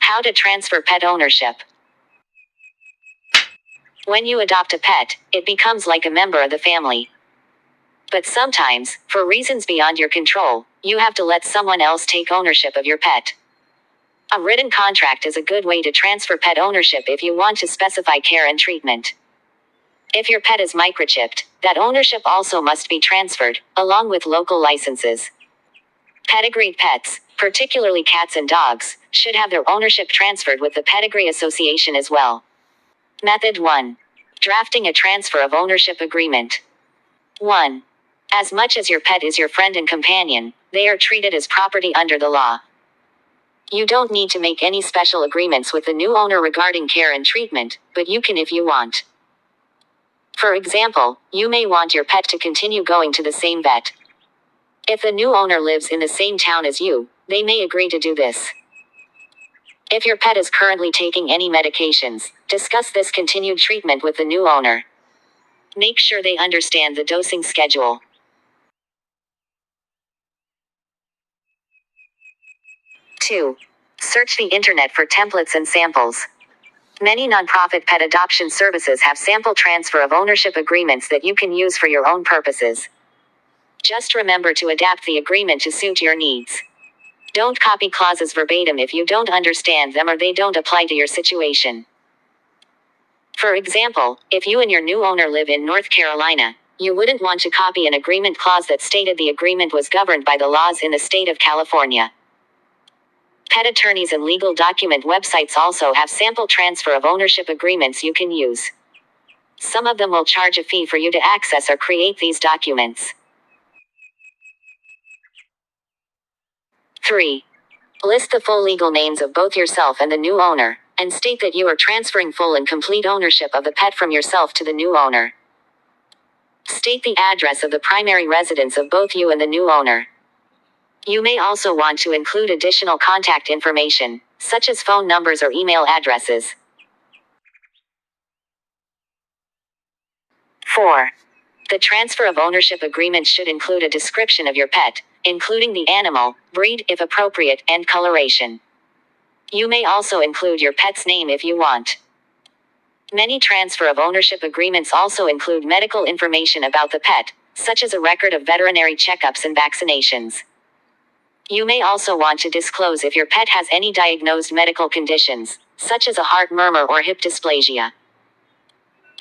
How to transfer pet ownership. When you adopt a pet, it becomes like a member of the family. But sometimes, for reasons beyond your control, you have to let someone else take ownership of your pet. A written contract is a good way to transfer pet ownership if you want to specify care and treatment. If your pet is microchipped, that ownership also must be transferred, along with local licenses. Pedigreed pets, particularly cats and dogs, should have their ownership transferred with the Pedigree Association as well. Method 1. Drafting a transfer of ownership agreement. 1. As much as your pet is your friend and companion, they are treated as property under the law. You don't need to make any special agreements with the new owner regarding care and treatment, but you can if you want. For example, you may want your pet to continue going to the same vet. If the new owner lives in the same town as you, they may agree to do this. If your pet is currently taking any medications, discuss this continued treatment with the new owner. Make sure they understand the dosing schedule. 2. Search the internet for templates and samples. Many nonprofit pet adoption services have sample transfer of ownership agreements that you can use for your own purposes. Just remember to adapt the agreement to suit your needs. Don't copy clauses verbatim if you don't understand them or they don't apply to your situation. For example, if you and your new owner live in North Carolina, you wouldn't want to copy an agreement clause that stated the agreement was governed by the laws in the state of California. Pet attorneys and legal document websites also have sample transfer of ownership agreements you can use. Some of them will charge a fee for you to access or create these documents. 3. List the full legal names of both yourself and the new owner, and state that you are transferring full and complete ownership of the pet from yourself to the new owner. State the address of the primary residence of both you and the new owner. You may also want to include additional contact information, such as phone numbers or email addresses. 4. The transfer of ownership agreement should include a description of your pet, including the animal, breed if appropriate, and coloration. You may also include your pet's name if you want. Many transfer of ownership agreements also include medical information about the pet, such as a record of veterinary checkups and vaccinations. You may also want to disclose if your pet has any diagnosed medical conditions, such as a heart murmur or hip dysplasia.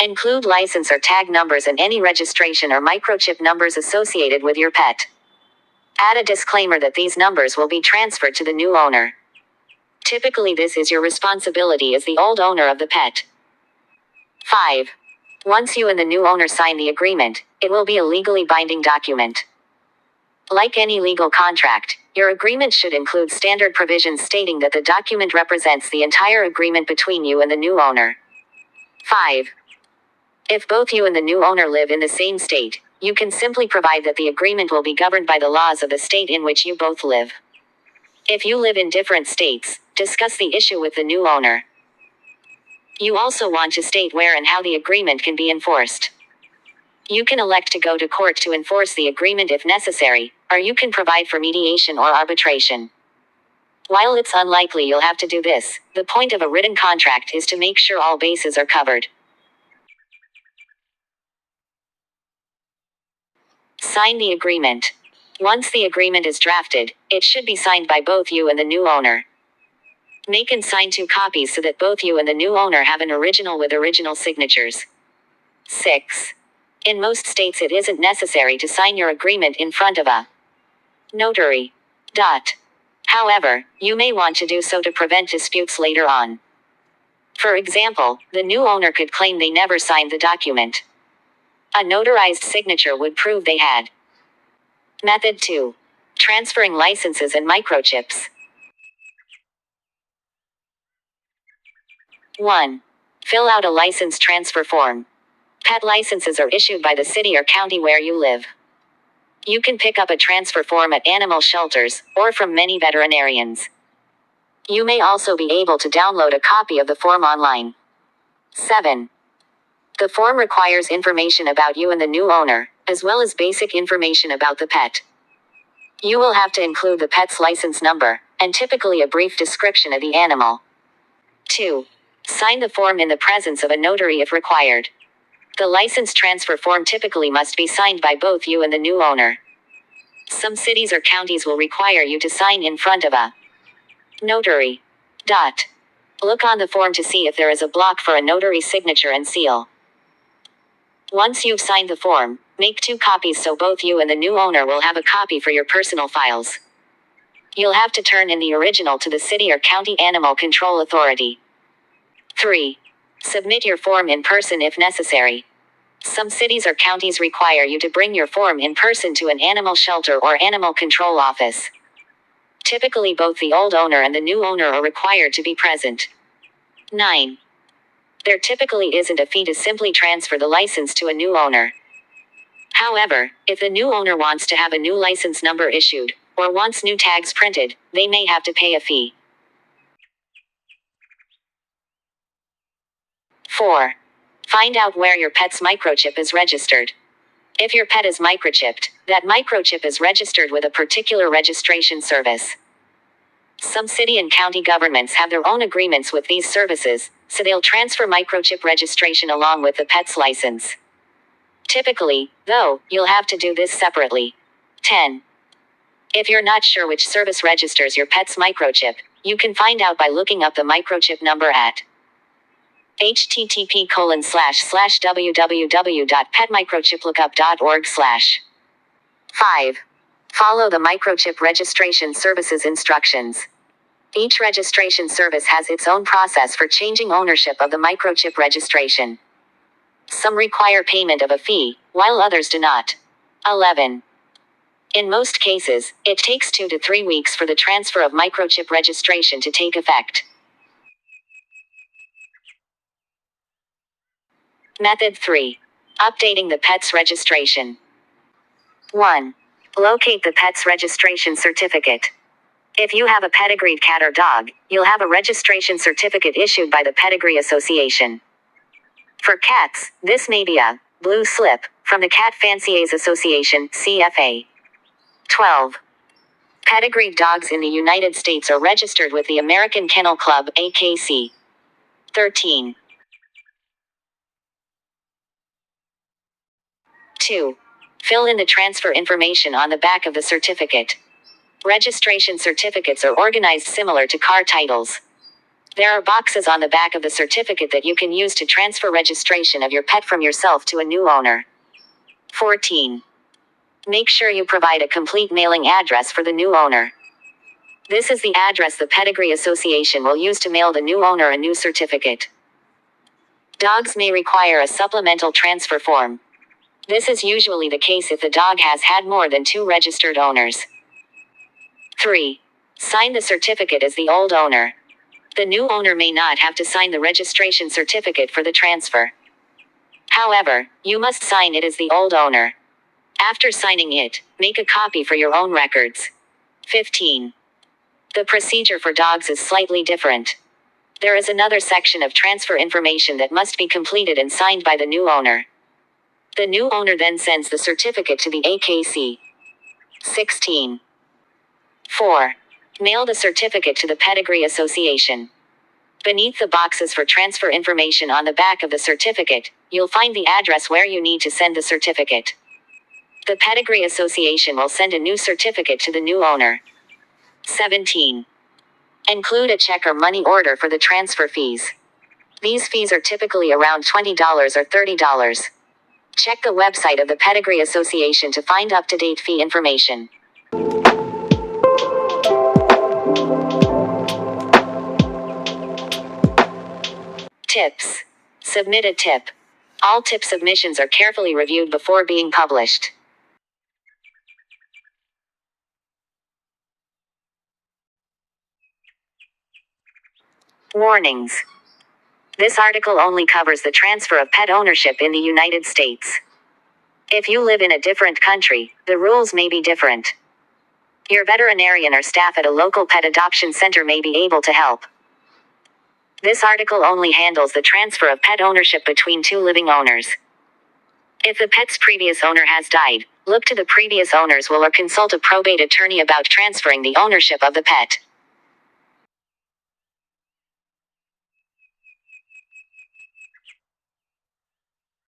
Include license or tag numbers and any registration or microchip numbers associated with your pet. Add a disclaimer that these numbers will be transferred to the new owner. Typically, this is your responsibility as the old owner of the pet. 5. Once you and the new owner sign the agreement, it will be a legally binding document. Like any legal contract, your agreement should include standard provisions stating that the document represents the entire agreement between you and the new owner. 5. If both you and the new owner live in the same state, you can simply provide that the agreement will be governed by the laws of the state in which you both live. If you live in different states, discuss the issue with the new owner. You also want to state where and how the agreement can be enforced. You can elect to go to court to enforce the agreement if necessary, or you can provide for mediation or arbitration. While it's unlikely you'll have to do this, the point of a written contract is to make sure all bases are covered. Sign the agreement. Once the agreement is drafted, it should be signed by both you and the new owner. Make and sign 2 copies so that both you and the new owner have an original with original signatures. 6. In most states it isn't necessary to sign your agreement in front of a notary. However, you may want to do so to prevent disputes later on. For example, the new owner could claim they never signed the document. A notarized signature would prove they had. Method 2. Transferring licenses and microchips. 1. Fill out a license transfer form. Pet licenses are issued by the city or county where you live. You can pick up a transfer form at animal shelters, or from many veterinarians. You may also be able to download a copy of the form online. 7. The form requires information about you and the new owner, as well as basic information about the pet. You will have to include the pet's license number, and typically a brief description of the animal. 2. Sign the form in the presence of a notary if required. The license transfer form typically must be signed by both you and the new owner. Some cities or counties will require you to sign in front of a notary. Look on the form to see if there is a block for a notary signature and seal. Once you've signed the form, make 2 copies so both you and the new owner will have a copy for your personal files. You'll have to turn in the original to the city or county animal control authority. 3. Submit your form in person if necessary. Some cities or counties require you to bring your form in person to an animal shelter or animal control office. Typically both the old owner and the new owner are required to be present. 9. There typically isn't a fee to simply transfer the license to a new owner. However, if the new owner wants to have a new license number issued, or wants new tags printed, they may have to pay a fee. 4. Find out where your pet's microchip is registered. If your pet is microchipped, that microchip is registered with a particular registration service. Some city and county governments have their own agreements with these services, so they'll transfer microchip registration along with the pet's license. Typically, though, you'll have to do this separately. 10. If you're not sure which service registers your pet's microchip, you can find out by looking up the microchip number at http://www.petmicrochiplookup.org/. 5. Follow the microchip registration service's instructions. Each registration service has its own process for changing ownership of the microchip registration. Some require payment of a fee, while others do not. 11. In most cases, it takes 2 to 3 weeks for the transfer of microchip registration to take effect. Method 3. Updating the pet's registration. 1. Locate the pet's registration certificate. If you have a pedigreed cat or dog, you'll have a registration certificate issued by the Pedigree Association. For cats, this may be a blue slip from the Cat Fanciers Association, CFA. 12. Pedigreed dogs in the United States are registered with the American Kennel Club, AKC. 13. 2. Fill in the transfer information on the back of the certificate. Registration certificates are organized similar to car titles. There are boxes on the back of the certificate that you can use to transfer registration of your pet from yourself to a new owner. 14. Make sure you provide a complete mailing address for the new owner. This is the address the Pedigree Association will use to mail the new owner a new certificate. Dogs may require a supplemental transfer form. This is usually the case if the dog has had more than 2 registered owners. 3. Sign the certificate as the old owner. The new owner may not have to sign the registration certificate for the transfer. However, you must sign it as the old owner. After signing it, make a copy for your own records. 15. The procedure for dogs is slightly different. There is another section of transfer information that must be completed and signed by the new owner. The new owner then sends the certificate to the AKC. 16. 4. Mail the certificate to the Pedigree Association. Beneath the boxes for transfer information on the back of the certificate, you'll find the address where you need to send the certificate. The Pedigree Association will send a new certificate to the new owner. 17. Include a check or money order for the transfer fees. These fees are typically around $20 or $30. Check the website of the Pedigree Association to find up-to-date fee information. Tips. Submit a tip. All tip submissions are carefully reviewed before being published. Warnings. This article only covers the transfer of pet ownership in the United States. If you live in a different country, the rules may be different. Your veterinarian or staff at a local pet adoption center may be able to help. This article only handles the transfer of pet ownership between 2 living owners. If the pet's previous owner has died, look to the previous owner's will or consult a probate attorney about transferring the ownership of the pet.